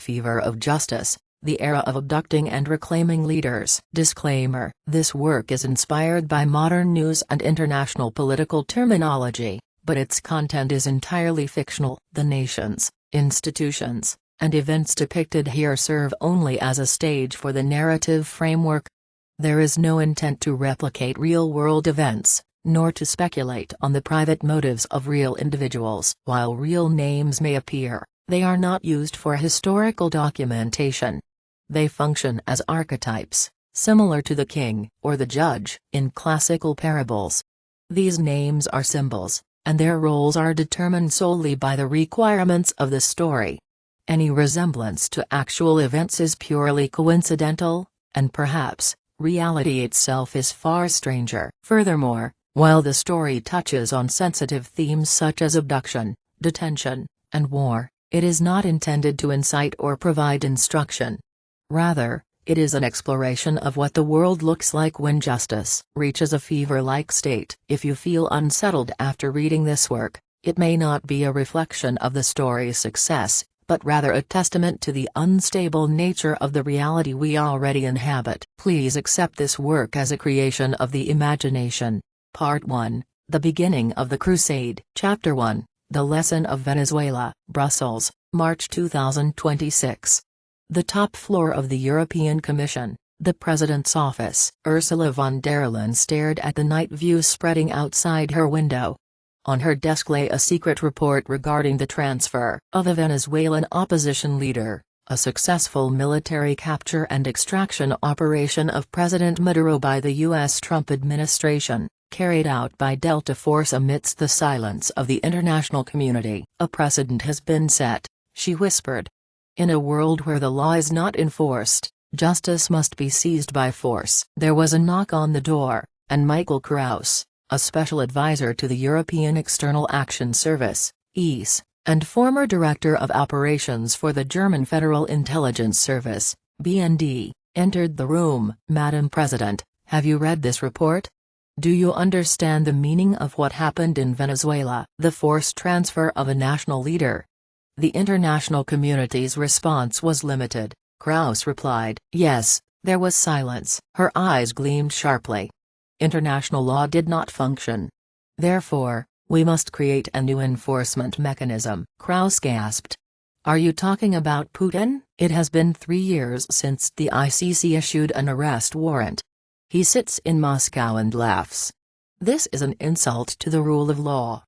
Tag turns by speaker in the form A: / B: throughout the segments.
A: fever of justice, the era of abducting and reclaiming leaders. Disclaimer: this work is inspired by modern news and international political terminology, but its content is entirely fictional. The nations, institutions, and events depicted here serve only as a stage for the narrative framework. There is no intent to replicate real-world events, nor to speculate on the private motives of real individuals. While real names may appear, they are not used for historical documentation. They function as archetypes, similar to the king or the judge in classical parables. These names are symbols, and their roles are determined solely by the requirements of the story. Any resemblance to actual events is purely coincidental, and perhaps, reality itself is far stranger. Furthermore, while the story touches on sensitive themes such as abduction, detention, and war, it is not intended to incite or provide instruction. Rather, it is an exploration of what the world looks like when justice reaches a fever-like state. If you feel unsettled after reading this work, it may not be a reflection of the story's success, but rather a testament to the unstable nature of the reality we already inhabit. Please accept this work as a creation of the imagination. Part 1, The Beginning of the Crusade. Chapter 1, The Lesson of Venezuela. Brussels, March 2026. The top floor of the European Commission, the President's office. Ursula von der Leyen stared at the night view spreading outside her window. On her desk lay a secret report regarding the transfer of a Venezuelan opposition leader, a successful military capture and extraction operation of President Maduro by the U.S. Trump administration, carried out by Delta Force amidst the silence of the international community. A precedent has been set, she whispered. In a world where the law is not enforced, justice must be seized by force. There was a knock on the door, and Michael Kraus, a special advisor to the European External Action Service, EAS, and former director of operations for the German Federal Intelligence Service, BND, entered the room. Madam President, have you read this report? Do you understand the meaning of what happened in Venezuela? The forced transfer of a national leader. The international community's response was limited. Kraus replied. Yes. There was silence. Her eyes gleamed sharply. International law did not function. Therefore, we must create a new enforcement mechanism. Kraus gasped. Are you talking about Putin? It has been 3 years since the ICC issued an arrest warrant. He sits in Moscow and laughs. This is an insult to the rule of law.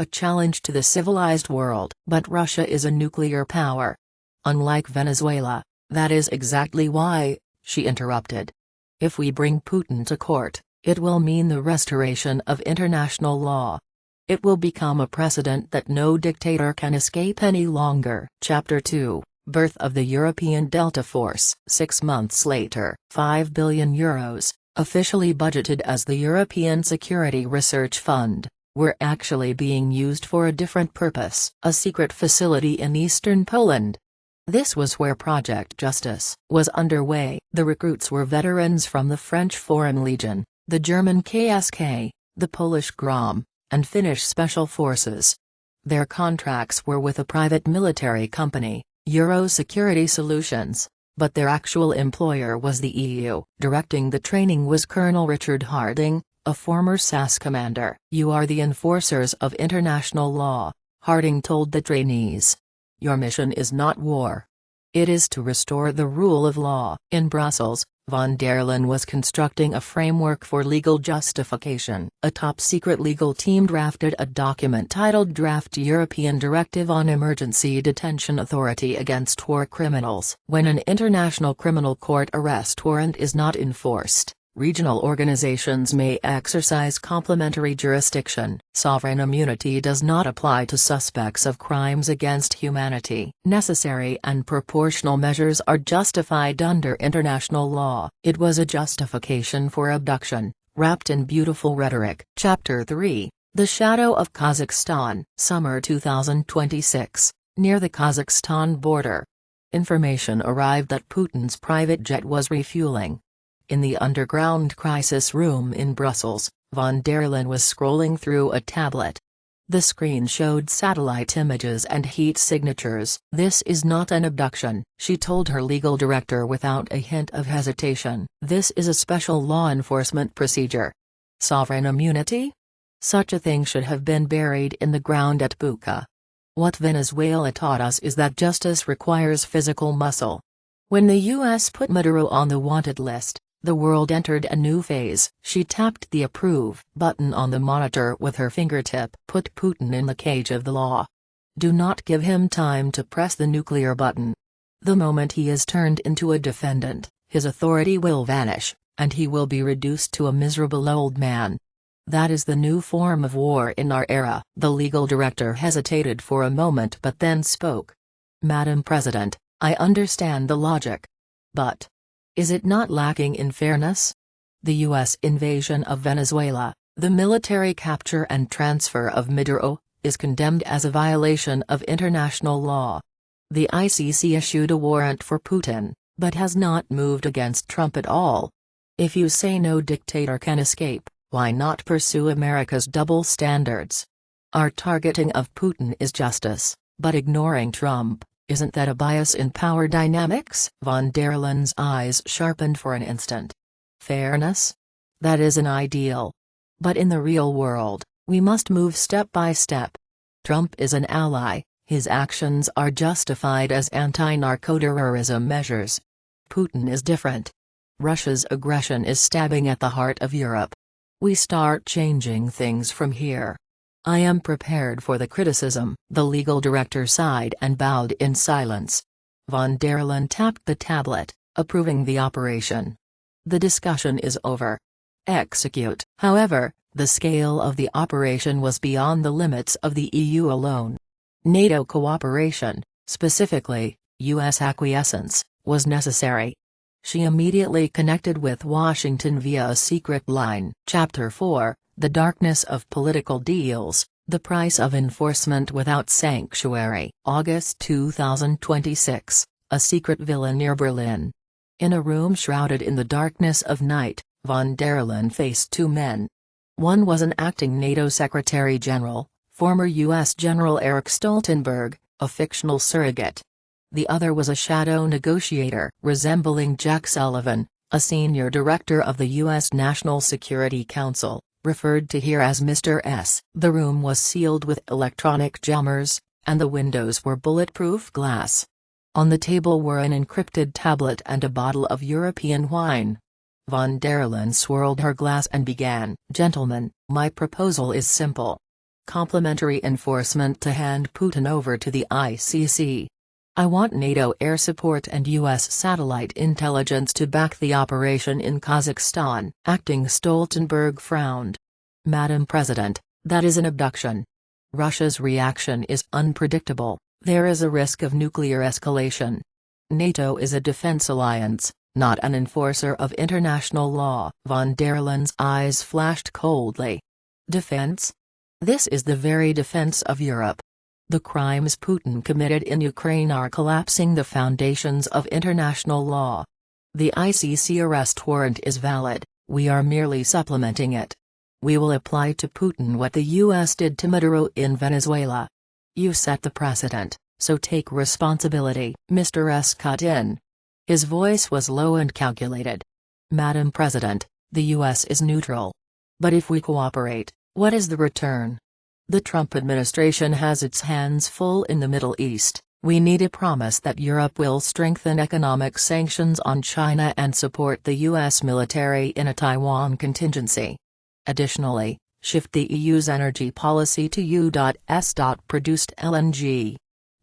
A: A challenge to the civilized world. But Russia is a nuclear power. Unlike Venezuela, that is exactly why, she interrupted. If we bring Putin to court, it will mean the restoration of international law. It will become a precedent that no dictator can escape any longer. Chapter 2, Birth of the European Delta Force. 6 months later, €5 billion, officially budgeted as the European Security Research Fund, were actually being used for a different purpose. A secret facility in eastern Poland. This was where Project Justice was underway. The recruits were veterans from the French Foreign Legion, the German KSK, the Polish GROM, and Finnish Special Forces. Their contracts were with a private military company, Euro Security Solutions, but their actual employer was the EU. Directing the training was Colonel Richard Harding, a former SAS commander. You are the enforcers of international law, Harding told the trainees. Your mission is not war. It is to restore the rule of law. In Brussels, von der Leyen was constructing a framework for legal justification. A top-secret legal team drafted a document titled Draft European Directive on Emergency Detention Authority Against War Criminals. When an international criminal court arrest warrant is not enforced, regional organizations may exercise complementary jurisdiction. Sovereign immunity does not apply to suspects of crimes against humanity. Necessary and proportional measures are justified under international law. It was a justification for abduction, wrapped in beautiful rhetoric. Chapter 3, The Shadow of Kazakhstan. Summer 2026, near the Kazakhstan border. Information arrived that Putin's private jet was refueling. In the underground crisis room in Brussels, von der Leyen was scrolling through a tablet. The screen showed satellite images and heat signatures. "This is not an abduction," she told her legal director without a hint of hesitation. "This is a special law enforcement procedure." Sovereign immunity? Such a thing should have been buried in the ground at Buca. What Venezuela taught us is that justice requires physical muscle. When the U.S. put Maduro on the wanted list, the world entered a new phase. She tapped the approve button on the monitor with her fingertip. "Put Putin in the cage of the law. Do not give him time to press the nuclear button. The moment he is turned into a defendant, his authority will vanish, and he will be reduced to a miserable old man. That is the new form of war in our era." The legal director hesitated for a moment but then spoke. "Madam President, I understand the logic. But is it not lacking in fairness? The U.S. invasion of Venezuela, the military capture and transfer of Maduro, is condemned as a violation of international law. The ICC issued a warrant for Putin, but has not moved against Trump at all. If you say no dictator can escape, why not pursue America's double standards? Our targeting of Putin is justice, but ignoring Trump, isn't that a bias in power dynamics?" Von der Leyen's eyes sharpened for an instant. "Fairness? That is an ideal. But in the real world, we must move step by step. Trump is an ally, his actions are justified as anti-narcoterrorism measures. Putin is different. Russia's aggression is stabbing at the heart of Europe. We start changing things from here. I am prepared for the criticism." The legal director sighed and bowed in silence. Von der Leyen tapped the tablet, approving the operation. "The discussion is over. Execute." However, the scale of the operation was beyond the limits of the EU alone. NATO cooperation, specifically, U.S. acquiescence, was necessary. She immediately connected with Washington via a secret line. Chapter 4, The Darkness of Political Deals, The Price of Enforcement Without Sanctuary. August 2026, a secret villa near Berlin. In a room shrouded in the darkness of night, von der Leyen faced two men. One was an acting NATO Secretary General, former U.S. General Erich Stoltenberg, a fictional surrogate. The other was a shadow negotiator resembling Jack Sullivan, a senior director of the U.S. National Security Council, referred to here as Mr. S. The room was sealed with electronic jammers, and the windows were bulletproof glass. On the table were an encrypted tablet and a bottle of European wine. Von der Leyen swirled her glass and began. "Gentlemen, my proposal is simple. Complementary enforcement to hand Putin over to the ICC. I want NATO air support and U.S. satellite intelligence to back the operation in Kazakhstan." Acting Stoltenberg frowned. "Madam President, that is an abduction. Russia's reaction is unpredictable, there is a risk of nuclear escalation. NATO is a defense alliance, not an enforcer of international law." Von der Leyen's eyes flashed coldly. "Defense? This is the very defense of Europe. The crimes Putin committed in Ukraine are collapsing the foundations of international law. The ICC arrest warrant is valid, we are merely supplementing it. We will apply to Putin what the U.S. did to Maduro in Venezuela. You set the precedent, so take responsibility." Mr. S cut in. His voice was low and calculated. "Madam President, the U.S. is neutral. But if we cooperate, what is the return? The Trump administration has its hands full in the Middle East. We need a promise that Europe will strengthen economic sanctions on China and support the U.S. military in a Taiwan contingency. Additionally, shift the EU's energy policy to U.S. produced LNG.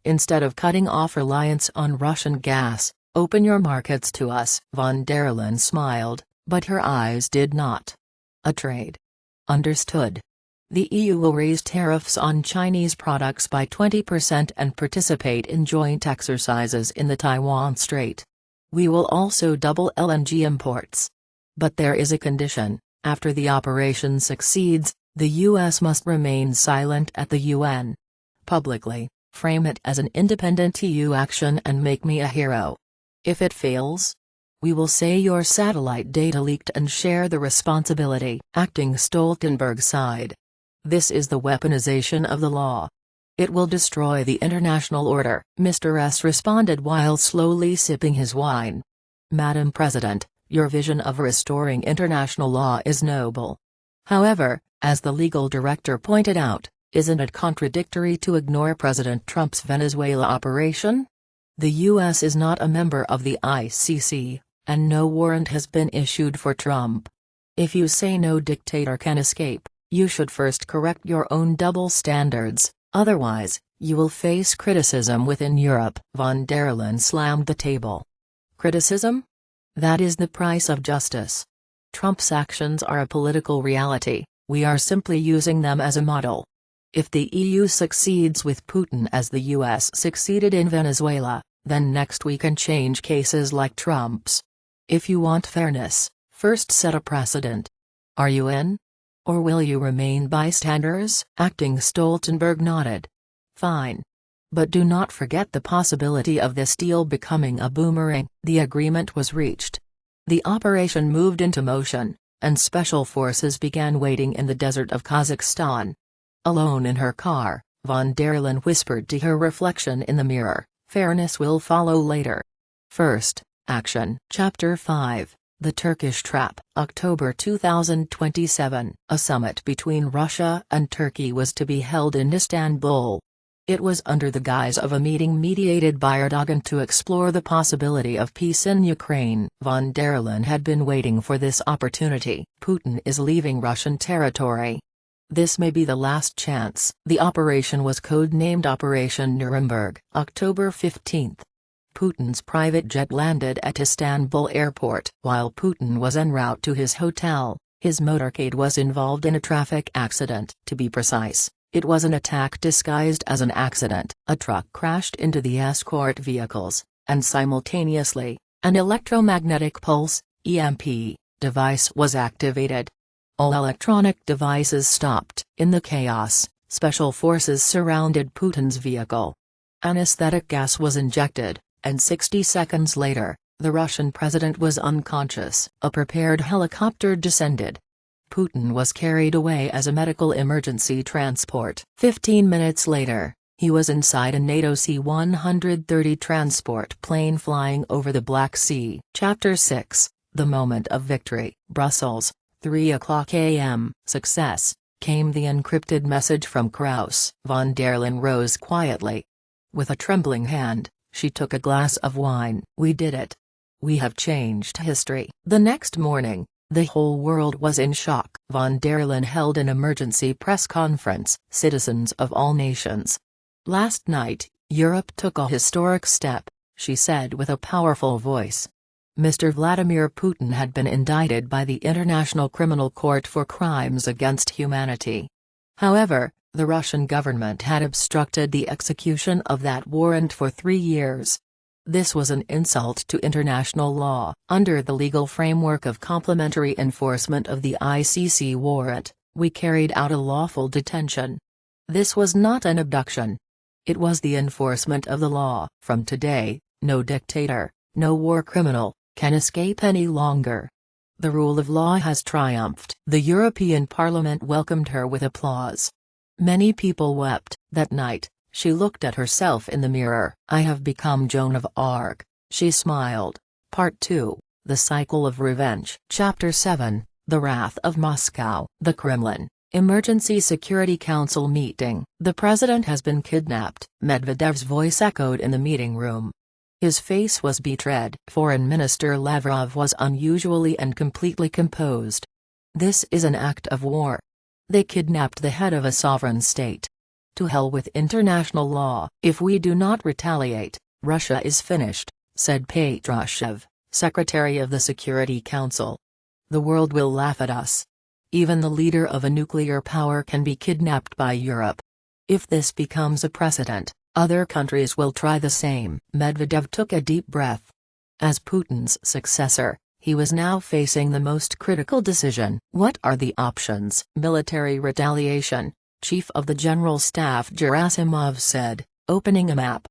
A: Instead of cutting off reliance on Russian gas, open your markets to us." Von der Leyen smiled, but her eyes did not. "A trade. Understood. The EU will raise tariffs on Chinese products by 20% and participate in joint exercises in the Taiwan Strait. We will also double LNG imports. But there is a condition: after the operation succeeds, the U.S. must remain silent at the UN. Publicly, frame it as an independent EU action and make me a hero. If it fails, we will say your satellite data leaked and share the responsibility." Acting Stoltenberg sighed. This is the weaponization of the law. It will destroy the international order, Mr. S responded while slowly sipping his wine. Madam President, your vision of restoring international law is noble. However, as the legal director pointed out, isn't it contradictory to ignore President Trump's Venezuela operation? The U.S. is not a member of the ICC, and no warrant has been issued for Trump. If you say no dictator can escape, you should first correct your own double standards, otherwise, you will face criticism within Europe. Von der Leyen slammed the table. Criticism? That is the price of justice. Trump's actions are a political reality, we are simply using them as a model. If the EU succeeds with Putin as the US succeeded in Venezuela, then next we can change cases like Trump's. If you want fairness, first set a precedent. Are you in? Or will you remain bystanders? Acting Stoltenberg nodded. Fine. But do not forget the possibility of this deal becoming a boomerang. The agreement was reached. The operation moved into motion, and special forces began waiting in the desert of Kazakhstan. Alone in her car, von der Leyen whispered to her reflection in the mirror, fairness will follow later. First, action. Chapter 5, The Turkish Trap. October 2027, a summit between Russia and Turkey was to be held in Istanbul. It was under the guise of a meeting mediated by Erdogan to explore the possibility of peace in Ukraine. Von der Leyen had been waiting for this opportunity. Putin is leaving Russian territory. This may be the last chance. The operation was code-named Operation Nuremberg. October 15. Putin's private jet landed at Istanbul airport. While Putin was en route to his hotel, his motorcade was involved in a traffic accident. To be precise, it was an attack disguised as an accident. A truck crashed into the escort vehicles, and simultaneously, an electromagnetic pulse (EMP) device was activated. All electronic devices stopped. In the chaos, special forces surrounded Putin's vehicle. Anesthetic gas was injected, and 60 seconds later, the Russian president was unconscious. A prepared helicopter descended. Putin was carried away as a medical emergency transport. 15 minutes later, he was inside a NATO C-130 transport plane flying over the Black Sea. Chapter 6, The Moment of Victory. Brussels. 3:00 a.m. Success, came the encrypted message from Kraus. Von der Leyen rose quietly. With a trembling hand, she took a glass of wine. We did it. We have changed history. The next morning, the whole world was in shock. Von der Leyen held an emergency press conference. Citizens of all nations. Last night, Europe took a historic step, she said with a powerful voice. Mr. Vladimir Putin had been indicted by the International Criminal Court for crimes against humanity. However, the Russian government had obstructed the execution of that warrant for 3 years. This was an insult to international law. Under the legal framework of complementary enforcement of the ICC warrant, we carried out a lawful detention. This was not an abduction. It was the enforcement of the law. From today, no dictator, no war criminal, can escape any longer. The rule of law has triumphed. The European Parliament welcomed her with applause. Many people wept. That night, she looked at herself in the mirror. I have become Joan of Arc, she smiled. Part 2, The Cycle of Revenge. Chapter 7, The Wrath of Moscow. The Kremlin. Emergency Security Council meeting. The president has been kidnapped, Medvedev's voice echoed in the meeting room. His face was betrayed. Foreign Minister Lavrov was unusually and completely composed. This is an act of war. They kidnapped the head of a sovereign state. To hell with international law. If we do not retaliate, Russia is finished, said Patrushev, Secretary of the Security Council. The world will laugh at us. Even the leader of a nuclear power can be kidnapped by Europe. If this becomes a precedent, other countries will try the same. Medvedev took a deep breath. As Putin's successor, he was now facing the most critical decision. What are the options? Military retaliation, Chief of the General Staff Gerasimov said, opening a map.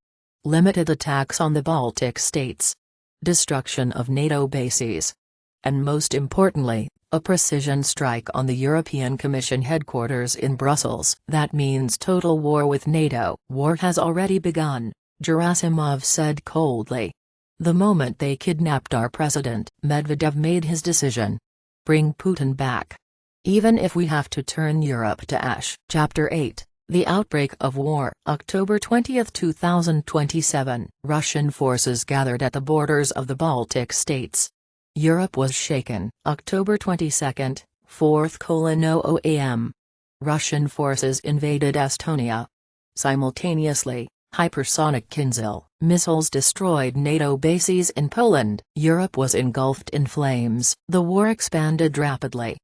A: Limited attacks on the Baltic states. Destruction of NATO bases. and most importantly, a precision strike on the European Commission headquarters in Brussels. That means total war with NATO. War has already begun, Gerasimov said coldly. The moment they kidnapped our president, Medvedev made his decision. Bring Putin back. Even if we have to turn Europe to ash. Chapter 8. The Outbreak of War. October 20, 2027. Russian forces gathered at the borders of the Baltic states. Europe was shaken. October 22, 4:00 am. Russian forces invaded Estonia. Simultaneously, hypersonic Kinzhal missiles destroyed NATO bases in Poland. Europe was engulfed in flames. The war expanded rapidly.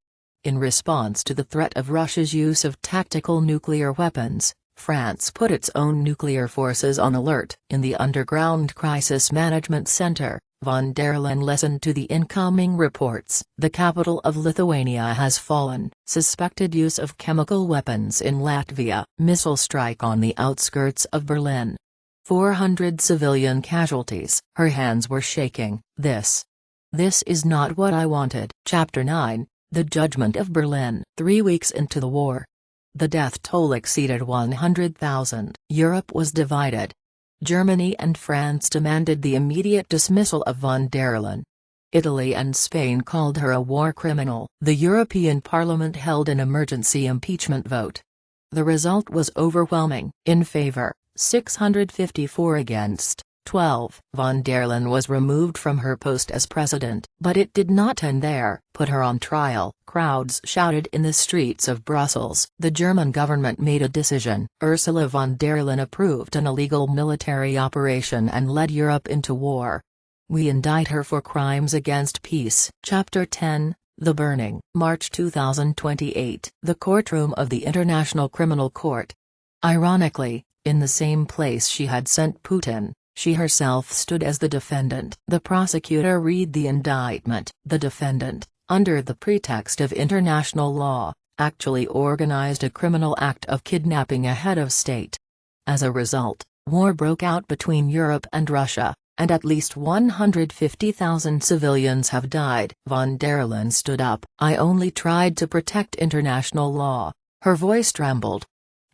A: In response to the threat of Russia's use of tactical nuclear weapons, France put its own nuclear forces on alert. In the underground crisis management center, von der Leyen listened to the incoming reports. The capital of Lithuania has fallen. Suspected use of chemical weapons in Latvia. Missile strike on the outskirts of Berlin. 400 civilian casualties. Her hands were shaking. This is not what I wanted. Chapter 9. The Judgment of Berlin. 3 weeks into the war, the death toll exceeded 100,000. Europe was divided. Germany and France demanded the immediate dismissal of von der Leyen. Italy and Spain called her a war criminal. The European Parliament held an emergency impeachment vote. The result was overwhelming. In favor, 654 against 12. Von der Leyen was removed from her post as president. But it did not end there. Put her on trial, crowds shouted in the streets of Brussels. The German government made a decision. Ursula von der Leyen approved an illegal military operation and led Europe into war. We indict her for crimes against peace. Chapter 10. The Burning. March 2028. The courtroom of the International Criminal Court. Ironically, in the same place she had sent Putin, she herself stood as the defendant. The prosecutor read the indictment. The defendant, under the pretext of international law, actually organized a criminal act of kidnapping a head of state. As a result, war broke out between Europe and Russia, and at least 150,000 civilians have died. Von der Leyen stood up. I only tried to protect international law. Her voice trembled.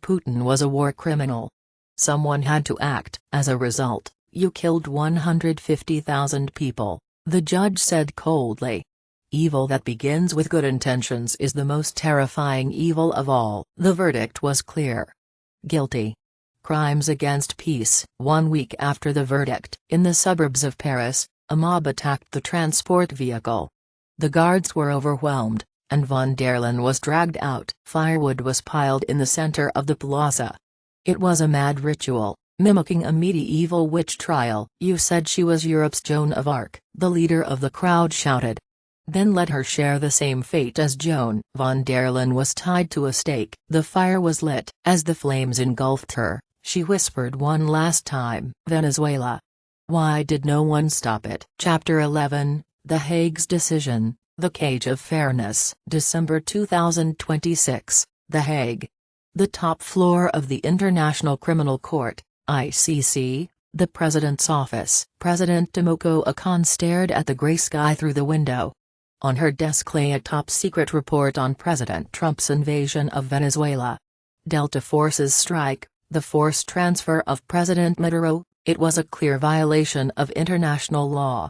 A: Putin was a war criminal. Someone had to act. As a result, you killed 150,000 people, the judge said coldly. Evil that begins with good intentions is the most terrifying evil of all. The verdict was clear. Guilty. Crimes against peace. 1 week after the verdict, in the suburbs of Paris, a mob attacked the transport vehicle. The guards were overwhelmed, and von der Leyen was dragged out. Firewood was piled in the center of the plaza. It was a mad ritual, mimicking a medieval witch trial. You said she was Europe's Joan of Arc, the leader of the crowd shouted. Then let her share the same fate as Joan. Von der Leyen was tied to a stake. The fire was lit. As the flames engulfed her, she whispered one last time, Venezuela. Why did no one stop it? Chapter 11, The Hague's Decision, The Cage of Fairness. December 2026, The Hague. The top floor of the International Criminal Court, ICC, the President's office. President Tomoko Akan stared at the gray sky through the window. On her desk lay a top-secret report on President Trump's invasion of Venezuela. Delta Forces strike, the forced transfer of President Maduro. It was a clear violation of international law.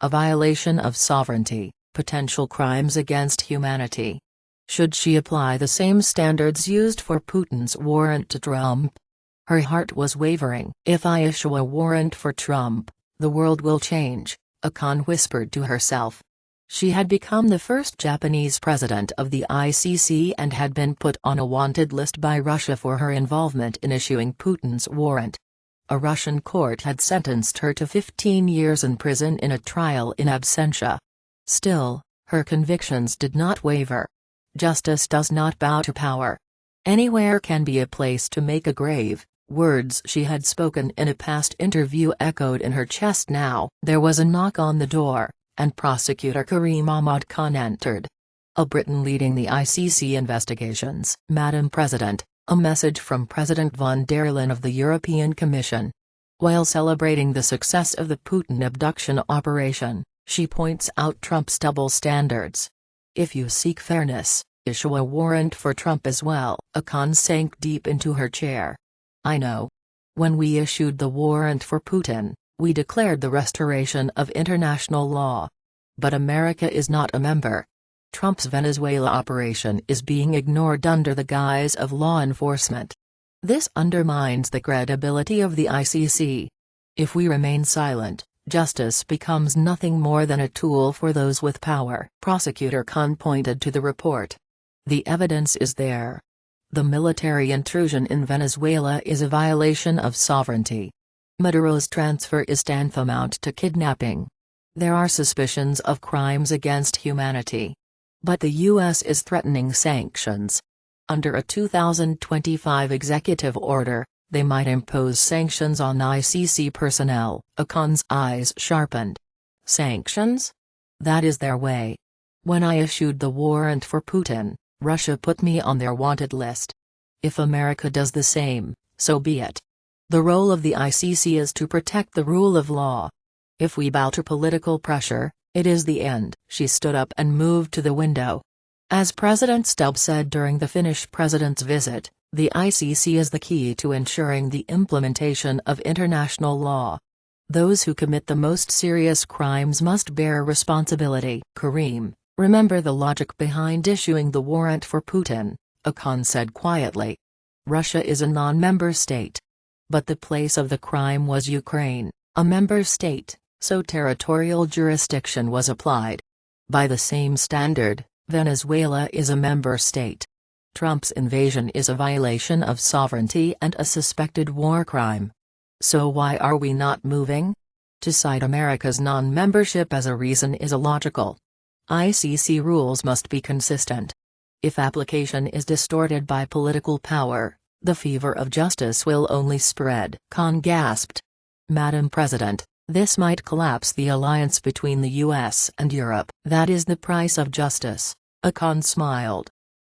A: A violation of sovereignty, potential crimes against humanity. Should she apply the same standards used for Putin's warrant to Trump? Her heart was wavering. If I issue a warrant for Trump, the world will change, Akan whispered to herself. She had become the first Japanese president of the ICC and had been put on a wanted list by Russia for her involvement in issuing Putin's warrant. A Russian court had sentenced her to 15 years in prison in a trial in absentia. Still, her convictions did not waver. Justice does not bow to power. Anywhere can be a place to make a grave. Words she had spoken in a past interview echoed in her chest now. There was a knock on the door, and Prosecutor Karim Ahmad Khan entered. A Briton leading the ICC investigations. Madam President, a message from President von der Leyen of the European Commission. While celebrating the success of the Putin abduction operation, She points out Trump's double standards. If you seek fairness, issue a warrant for Trump as well. Akan sank deep into her chair. I know. When we issued the warrant for Putin, we declared the restoration of international law. But America is not a member. Trump's Venezuela operation is being ignored under the guise of law enforcement. This undermines the credibility of the ICC. If we remain silent, justice becomes nothing more than a tool for those with power. Prosecutor Khan pointed to the report. The evidence is there. The military intrusion in Venezuela is a violation of sovereignty. Maduro's transfer is tantamount to kidnapping. There are suspicions of crimes against humanity. But the U.S. is threatening sanctions. Under a 2025 executive order, they might impose sanctions on ICC personnel. Akan's eyes sharpened. Sanctions? That is their way. When I issued the warrant for Putin, Russia put me on their wanted list. If America does the same, so be it. The role of the ICC is to protect the rule of law. If we bow to political pressure, it is the end. She stood up and moved to the window. As President Stubb said during the Finnish president's visit, the ICC is the key to ensuring the implementation of international law. Those who commit the most serious crimes must bear responsibility. Karim, remember the logic behind issuing the warrant for Putin, Akan said quietly. Russia is a non-member state. But the place of the crime was Ukraine, a member state, so territorial jurisdiction was applied. By the same standard, Venezuela is a member state. Trump's invasion is a violation of sovereignty and a suspected war crime. So why are we not moving? To cite America's non-membership as a reason is illogical. ICC rules must be consistent. If application is distorted by political power, the fever of justice will only spread. Khan gasped. Madam President, this might collapse the alliance between the US and Europe. That is the price of justice. Akan smiled.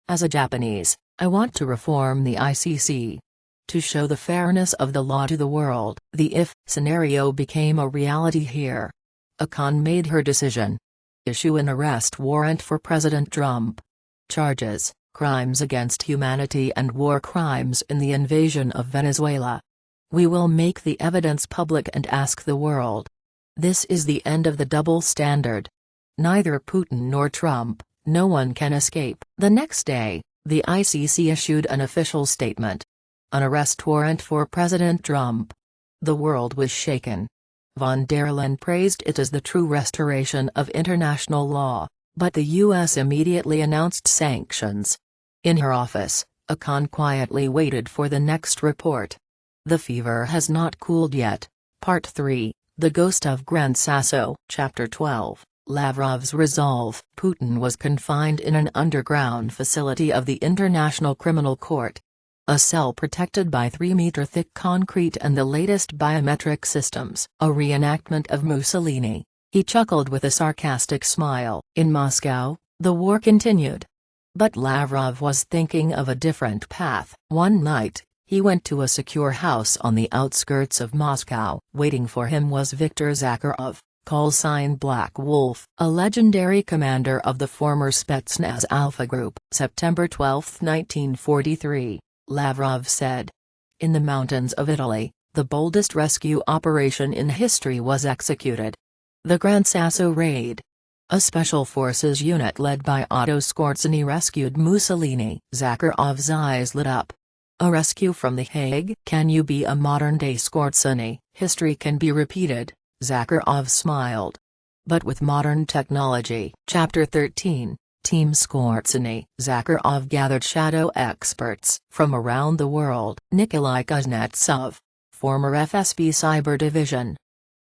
A: As a Japanese, I want to reform the ICC. To show the fairness of the law to the world. The if scenario became a reality here. Akan made her decision. Issue an arrest warrant for President Trump. Charges, crimes against humanity and war crimes in the invasion of Venezuela. We will make the evidence public and ask the world. This is the end of the double standard. Neither Putin nor Trump, no one can escape. The next day, the ICC issued an official statement. An arrest warrant for President Trump. The world was shaken. Von der Leyen praised it as the true restoration of international law, but the U.S. immediately announced sanctions. In her office, Akan quietly waited for the next report. The fever has not cooled yet. Part 3, The Ghost of Grand Sasso. Chapter 12, Lavrov's Resolve. Putin was confined in an underground facility of the International Criminal Court. A cell protected by 3-meter-thick concrete and the latest biometric systems. A reenactment of Mussolini. He chuckled with a sarcastic smile. In Moscow, the war continued. But Lavrov was thinking of a different path. One night, he went to a secure house on the outskirts of Moscow. Waiting for him was Viktor Zakharov, call sign Black Wolf, a legendary commander of the former Spetsnaz Alpha Group. September 12, 1943, Lavrov said. In the mountains of Italy, the boldest rescue operation in history was executed. The Grand Sasso Raid. A special forces unit led by Otto Skorzeny rescued Mussolini. Zakharov's eyes lit up. A rescue from The Hague? Can you be a modern-day Skorzeny? History can be repeated, Zakharov smiled. But with modern technology. Chapter 13, Team Skorzeny. Zakharov gathered shadow experts from around the world. Nikolai Kuznetsov, former FSB Cyber Division.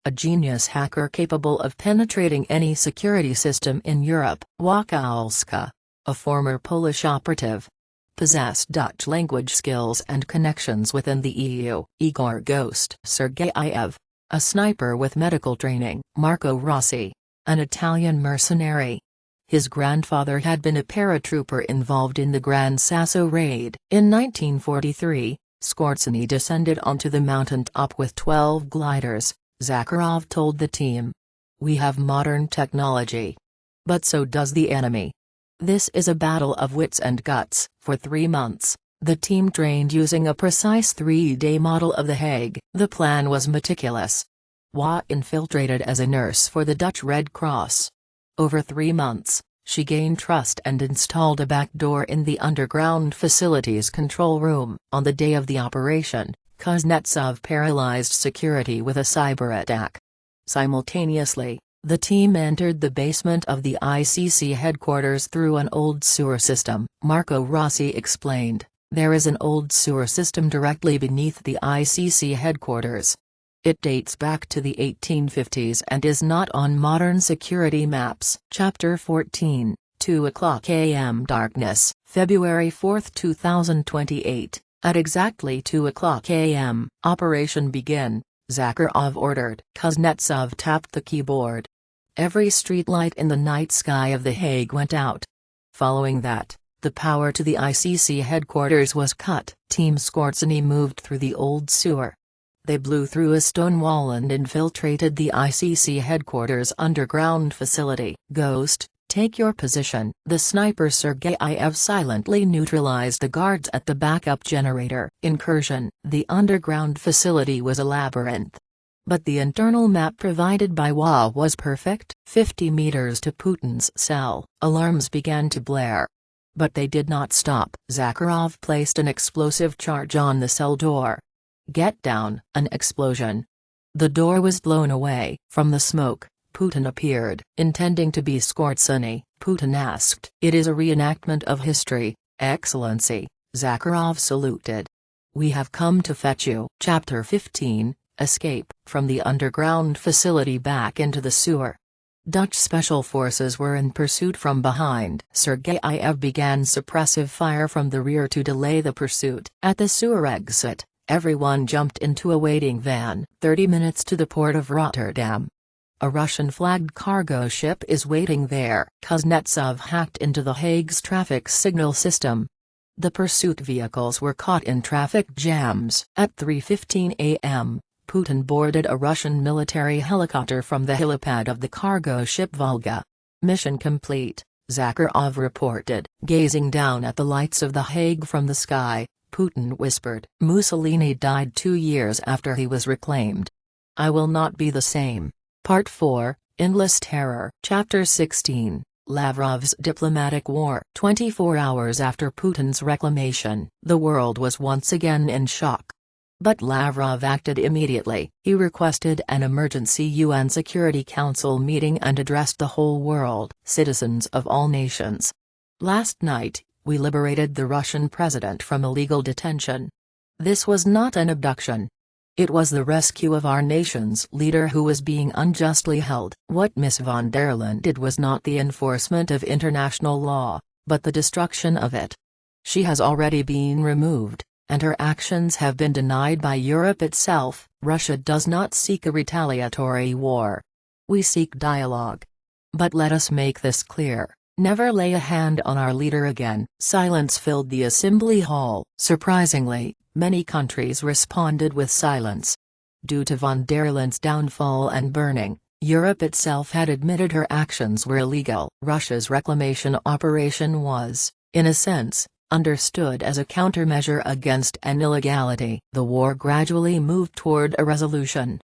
A: A genius hacker capable of penetrating any security system in Europe. Wakałska, a former Polish operative. Possessed Dutch language skills and connections within the EU. Igor Ghost. Sergeyev, a sniper with medical training. Marco Rossi, an Italian mercenary. His grandfather had been a paratrooper involved in the Grand Sasso Raid. In 1943, Skorzeny descended onto the mountaintop with 12 gliders, Zakharov told the team. We have modern technology. But so does the enemy. This is a battle of wits and guts. For 3 months, the team trained using a precise 3-day model of The Hague. The plan was meticulous. Wa infiltrated as a nurse for the Dutch Red Cross. Over 3 months, she gained trust and installed a backdoor in the underground facility's control room. On the day of the operation, Kuznetsov paralyzed security with a cyber attack. Simultaneously, the team entered the basement of the ICC headquarters through an old sewer system. Marco Rossi explained, "There is an old sewer system directly beneath the ICC headquarters. It dates back to the 1850s and is not on modern security maps." Chapter 14, 2:00 a.m. Darkness, February 4, 2028. At exactly 2:00 a.m., "Operation Begin," Zakharov ordered. Kuznetsov tapped the keyboard. Every streetlight in the night sky of The Hague went out. Following that, the power to the ICC headquarters was cut. Team Skorzeny moved through the old sewer. They blew through a stone wall and infiltrated the ICC headquarters underground facility. "Ghost, take your position." The sniper Sergeyev silently neutralized the guards at the backup generator. Incursion. The underground facility was a labyrinth. But the internal map provided by Wa was perfect. 50 meters to Putin's cell. Alarms began to blare. But they did not stop. Zakharov placed an explosive charge on the cell door. "Get down!" An explosion. The door was blown away. From the smoke, Putin appeared. Intending to be Skorzeny, Putin asked, "It is a reenactment of history, Excellency." Zakharov saluted. "We have come to fetch you." Chapter 15, Escape. From the underground facility back into the sewer. Dutch special forces were in pursuit from behind. Sergeyev began suppressive fire from the rear to delay the pursuit. At the sewer exit, everyone jumped into a waiting van. 30 minutes to the port of Rotterdam. A Russian-flagged cargo ship is waiting there. Kuznetsov hacked into The Hague's traffic signal system. The pursuit vehicles were caught in traffic jams. At 3:15 a.m., Putin boarded a Russian military helicopter from the helipad of the cargo ship Volga. "Mission complete," Zakharov reported. Gazing down at the lights of The Hague from the sky, Putin whispered. "Mussolini died 2 years after he was reclaimed. I will not be the same." Part 4, Endless Terror. Chapter 16, Lavrov's Diplomatic War. 24 hours after Putin's reclamation, the world was once again in shock. But Lavrov acted immediately. He requested an emergency UN Security Council meeting and addressed the whole world. "Citizens of all nations. Last night, we liberated the Russian president from illegal detention. This was not an abduction. It was the rescue of our nation's leader who was being unjustly held. What Ms. von der Leyen did was not the enforcement of international law, but the destruction of it. She has already been removed, and her actions have been denied by Europe itself. Russia does not seek a retaliatory war. We seek dialogue. But let us make this clear. Never lay a hand on our leader again." Silence filled the assembly hall. Surprisingly, many countries responded with silence. Due to von der Leyen's downfall and burning, Europe itself had admitted her actions were illegal. Russia's reclamation operation was, in a sense, understood as a countermeasure against an illegality. The war gradually moved toward a resolution.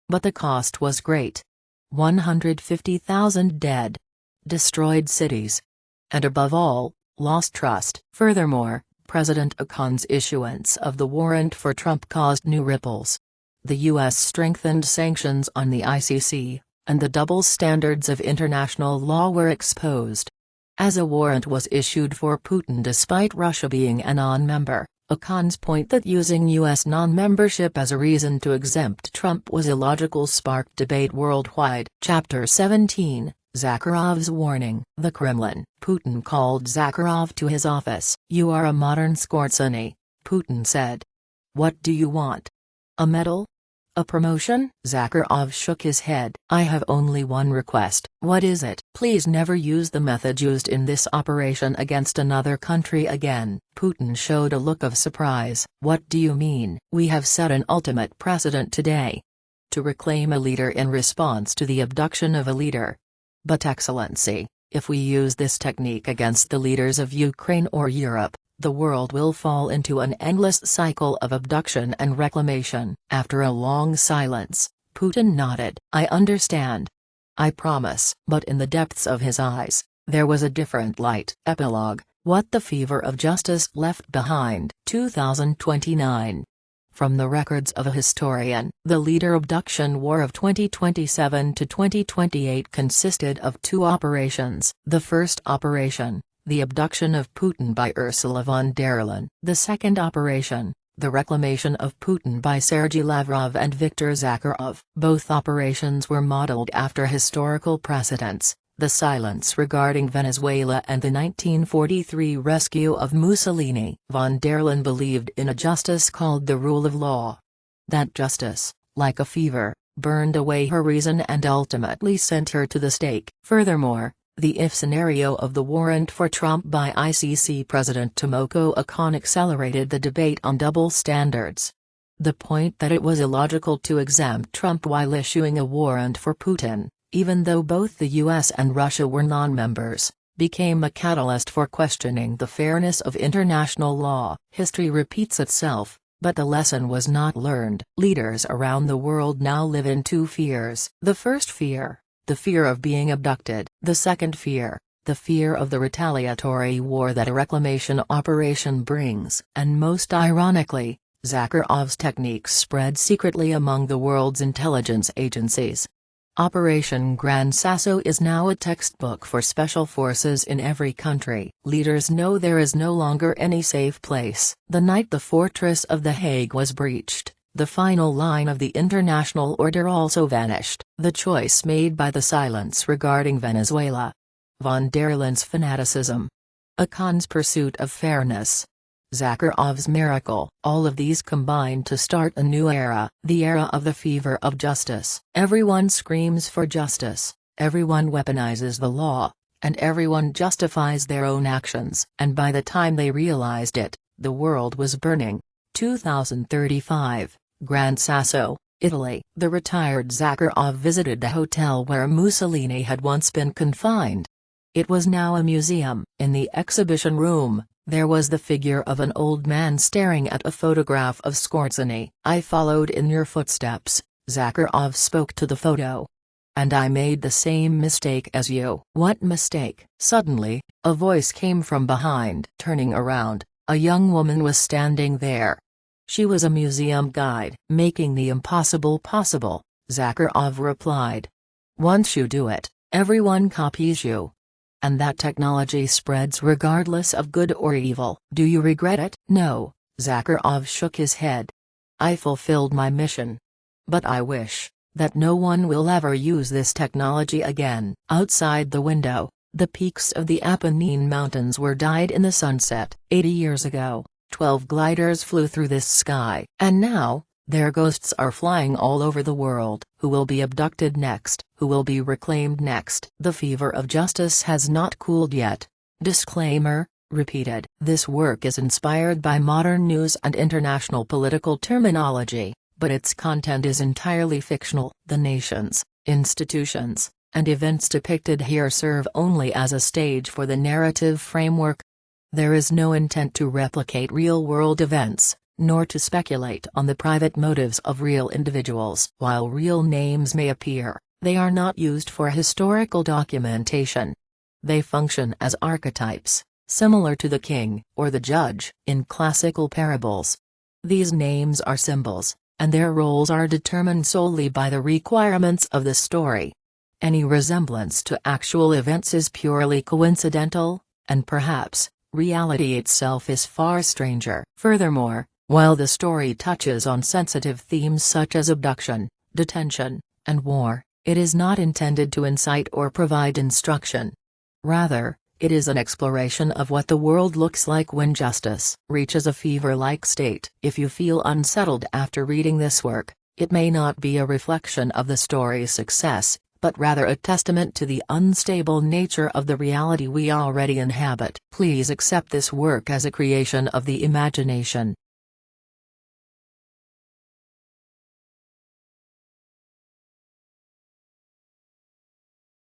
A: But the cost was great. 150,000 dead. Destroyed cities. And above all, lost trust. Furthermore, President Akon's issuance of the warrant for Trump caused new ripples. The U.S. strengthened sanctions on the ICC, and the double standards of international law were exposed. As a warrant was issued for Putin despite Russia being a non-member, Akon's point that using U.S. non-membership as a reason to exempt Trump was illogical sparked debate worldwide. Chapter 17, Zakharov's warning. The Kremlin. Putin called Zakharov to his office. "You are a modern Skorzeny," Putin said. "What do you want? A medal? A promotion?" Zakharov shook his head. "I have only one request." "What is it?" "Please never use the method used in this operation against another country again." Putin showed a look of surprise. "What do you mean?" "We have set an ultimate precedent today. to reclaim a leader in response to the abduction of a leader. But Excellency, if we use this technique against the leaders of Ukraine or Europe, the world will fall into an endless cycle of abduction and reclamation. After a long silence, Putin nodded. I understand. I promise. But in the depths of his eyes, there was a different light. Epilogue: What the Fever of Justice Left Behind. 2029. From the records of a historian, the Leader Abduction War of 2027 to 2028 consisted of two operations. The first operation, the abduction of Putin by Ursula von der Leyen. The second operation, the reclamation of Putin by Sergei Lavrov and Viktor Zakharov. Both operations were modeled after historical precedents: the silence regarding Venezuela and the 1943 rescue of Mussolini. Von der Leyen believed in a justice called the rule of law. That justice, like a fever, burned away her reason and ultimately sent her to the stake. Furthermore, the if scenario of the warrant for Trump by ICC President Tomoko Okon accelerated the debate on double standards. The point that it was illogical to exempt Trump while issuing a warrant for Putin, even though both the US and Russia were non-members, became a catalyst for questioning the fairness of international law. History repeats itself, but the lesson was not learned. Leaders around the world now live in two fears. The first fear, the fear of being abducted. The second fear, the fear of the retaliatory war that a reclamation operation brings. And most ironically, Zakharov's techniques spread secretly among the world's intelligence agencies. Operation Gran Sasso is now a textbook for special forces in every country. Leaders know there is no longer any safe place. The night the fortress of The Hague was breached, the final line of the international order also vanished. The choice made by the silence regarding Venezuela. Von der Leyen's fanaticism. Okon's pursuit of fairness. Zakharov's miracle. All of these combine to start a new era, the era of the fever of justice. Everyone screams for justice, everyone weaponizes the law, and everyone justifies their own actions. And by the time they realized it, the world was burning. 2035, Gran Sasso, Italy. The retired Zakharov visited the hotel where Mussolini had once been confined. It was now a museum. In the exhibition room, there was the figure of an old man staring at a photograph of Scorzani. I followed in your footsteps, Zakharov spoke to the photo. And I made the same mistake as you. What mistake? Suddenly, a voice came from behind. Turning around, a young woman was standing there. She was a museum guide. Making the impossible possible, Zakharov replied. Once you do it, everyone copies you. And that technology spreads regardless of good or evil. Do you regret it? No, Zakharov shook his head. I fulfilled my mission. But I wish that no one will ever use this technology again. Outside the window, the peaks of the Apennine Mountains were dyed in the sunset. 80 years ago, 12 gliders flew through this sky. And now, their ghosts are flying all over the world. Who will be abducted next? Who will be reclaimed next? The fever of justice has not cooled yet. Disclaimer, repeated. This work is inspired by modern news and international political terminology, but its content is entirely fictional. The nations, institutions, and events depicted here serve only as a stage for the narrative framework. There is no intent to replicate real-world events, nor to speculate on the private motives of real individuals. While real names may appear, they are not used for historical documentation. They function as archetypes, similar to the king or the judge in classical parables. These names are symbols, and their roles are determined solely by the requirements of the story. Any resemblance to actual events is purely coincidental, and perhaps, reality itself is far stranger. Furthermore, while the story touches on sensitive themes such as abduction, detention, and war, it is not intended to incite or provide instruction. Rather, it is an exploration of what the world looks like when justice reaches a fever-like state. If you feel unsettled after reading this work, it may not be a reflection of the story's success, but rather a testament to the unstable nature of the reality we already inhabit. Please accept this work as a creation of the imagination,